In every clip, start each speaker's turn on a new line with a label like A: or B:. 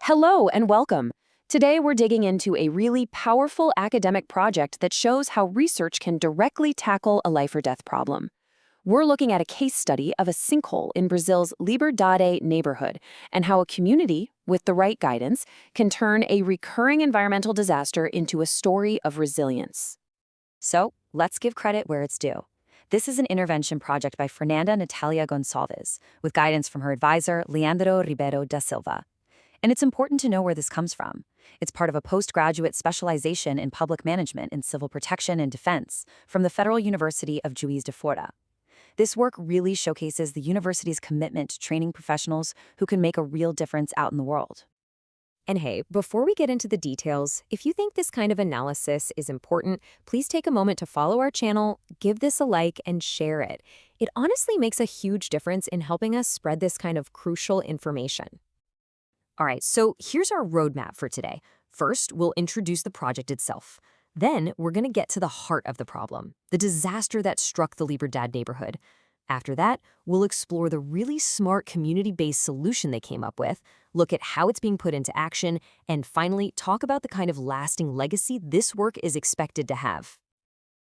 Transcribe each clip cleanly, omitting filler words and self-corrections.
A: Hello and welcome. Today we're digging into a really powerful academic project that shows how research can directly tackle a life or death problem. We're looking at a case study of a sinkhole in Brazil's Liberdade neighborhood and how a community, with the right guidance, can turn a recurring environmental disaster into a story of resilience.
B: So, let's give credit where it's due. This is an intervention project by Fernanda Natalia Gonçalves, with guidance from her advisor, Leandro Ribeiro da Silva. And it's important to know where this comes from. It's part of a postgraduate specialization in public management in civil protection and defense from the Federal University of Juiz de Fora. This work really showcases the university's commitment to training professionals who can make a real difference out in the world.
C: And hey, before we get into the details, if you think this kind of analysis is important, please take a moment to follow our channel, give this a like, and share it. It honestly makes a huge difference in helping us spread this kind of crucial information. All right, so here's our roadmap for today. First, we'll introduce the project itself. Then, we're going to get to the heart of the problem, the disaster that struck the Liberdade neighborhood. After that, we'll explore the really smart community-based solution they came up with, look at how it's being put into action, and finally, talk about the kind of lasting legacy this work is expected to have.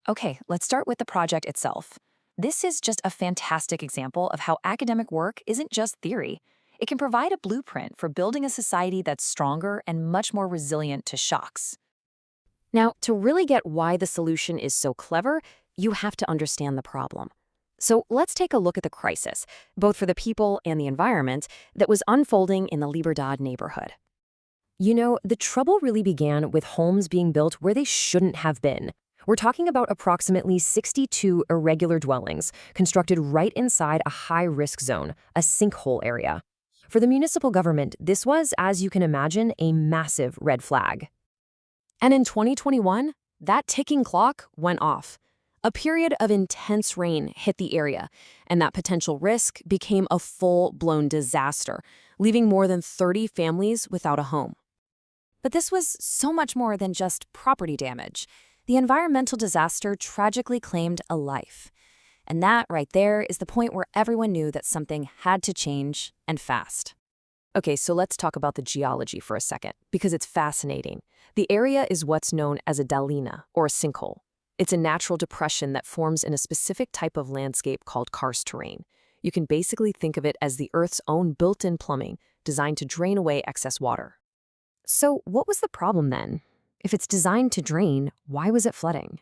A: Okay, let's start with the project itself. This is just a fantastic example of how academic work isn't just theory. It can provide a blueprint for building a society that's stronger and much more resilient to shocks. Now, to really get why the solution is so clever, you have to understand the problem. So let's take a look at the crisis, both for the people and the environment, that was unfolding in the Liberdade neighborhood. You know, the trouble really began with homes being built where they shouldn't have been. We're talking about approximately 62 irregular dwellings constructed right inside a high-risk zone, a sinkhole area. For the municipal government, this was, as you can imagine, a massive red flag. And in 2021, that ticking clock went off. A period of intense rain hit the area, and that potential risk became a full-blown disaster, leaving more than 30 families without a home. But this was so much more than just property damage. The environmental disaster tragically claimed a life. And that right there is the point where everyone knew that something had to change, and fast. Okay, so let's talk about the geology for a second, because it's fascinating. The area is what's known as a dolina, or a sinkhole. It's a natural depression that forms in a specific type of landscape called karst terrain. You can basically think of it as the Earth's own built-in plumbing, designed to drain away excess water. So what was the problem then? If it's designed to drain, why was it flooding?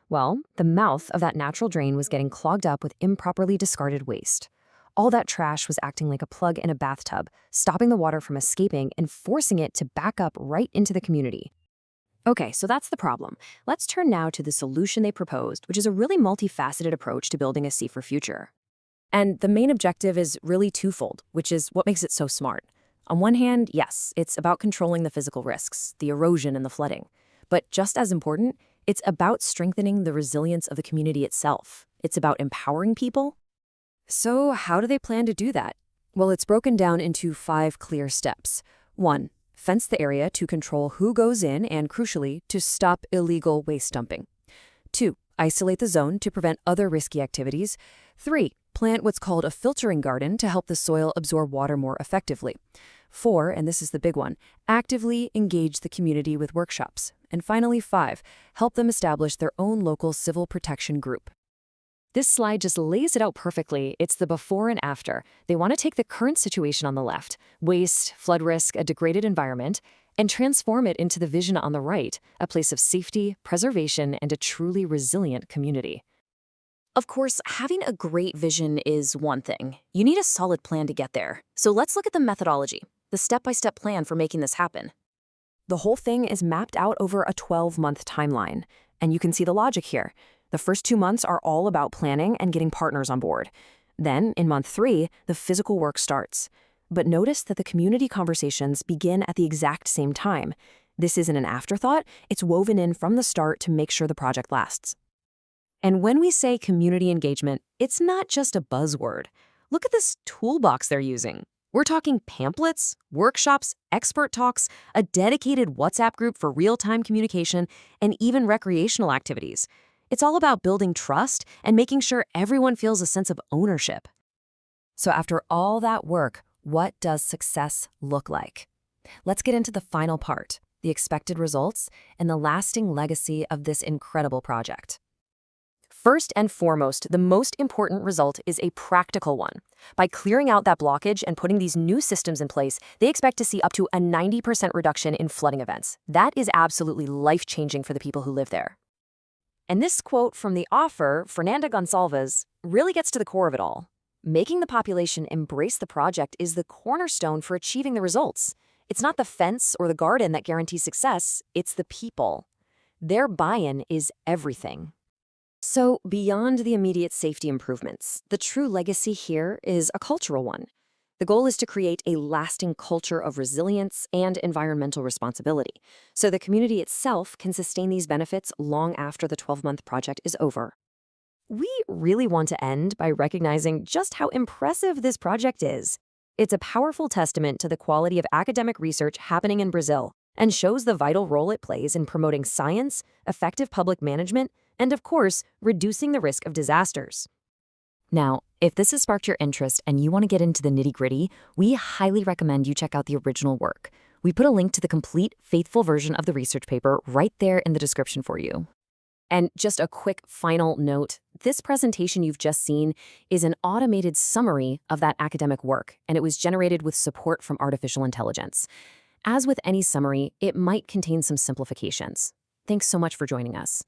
A: Well, the mouth of that natural drain was getting clogged up with improperly discarded waste. All that trash was acting like a plug in a bathtub, stopping the water from escaping and forcing it to back up right into the community. Okay, so that's the problem. Let's turn now to the solution they proposed, which is a really multifaceted approach to building a safer future. And the main objective is really twofold, which is what makes it so smart. On one hand, yes, it's about controlling the physical risks, the erosion and the flooding. But just as important, it's about strengthening the resilience of the community itself. It's about empowering people. So how do they plan to do that? Well, it's broken down into 5 clear steps. 1. Fence the area to control who goes in and, crucially, to stop illegal waste dumping. 2. Isolate the zone to prevent other risky activities. 3. Plant what's called a filtering garden to help the soil absorb water more effectively. 4, and this is the big one, actively engage the community with workshops. And finally, 5, help them establish their own local civil protection group. This slide just lays it out perfectly. It's the before and after. They want to take the current situation on the left, waste, flood risk, a degraded environment, and transform it into the vision on the right, a place of safety, preservation, and a truly resilient community. Of course, having a great vision is one thing. You need a solid plan to get there. So let's look at the methodology, the step-by-step plan for making this happen. The whole thing is mapped out over a 12-month timeline, and you can see the logic here. The first 2 months are all about planning and getting partners on board. Then, in month 3, the physical work starts. But notice that the community conversations begin at the exact same time. This isn't an afterthought, it's woven in from the start to make sure the project lasts. And when we say community engagement, it's not just a buzzword. Look at this toolbox they're using. We're talking pamphlets, workshops, expert talks, a dedicated WhatsApp group for real-time communication, and even recreational activities. It's all about building trust and making sure everyone feels a sense of ownership. So after all that work, what does success look like?
B: Let's get into the final part, the expected results and the lasting legacy of this incredible project.
A: First and foremost, the most important result is a practical one. By clearing out that blockage and putting these new systems in place, they expect to see up to a 90% reduction in flooding events. That is absolutely life-changing for the people who live there. And this quote from the author, Fernanda Gonçalves, really gets to the core of it all. Making the population embrace the project is the cornerstone for achieving the results. It's not the fence or the garden that guarantees success, it's the people. Their buy-in is everything.
B: So, beyond the immediate safety improvements, the true legacy here is a cultural one. The goal is to create a lasting culture of resilience and environmental responsibility, so the community itself can sustain these benefits long after the 12-month project is over.
A: We really want to end by recognizing just how impressive this project is. It's a powerful testament to the quality of academic research happening in Brazil and shows the vital role it plays in promoting science, effective public management, and of course, reducing the risk of disasters.
B: Now, if this has sparked your interest and you want to get into the nitty-gritty, we highly recommend you check out the original work. We put a link to the complete, faithful version of the research paper right there in the description for you.
A: And just a quick final note, this presentation you've just seen is an automated summary of that academic work, and it was generated with support from artificial intelligence. As with any summary, it might contain some simplifications. Thanks so much for joining us.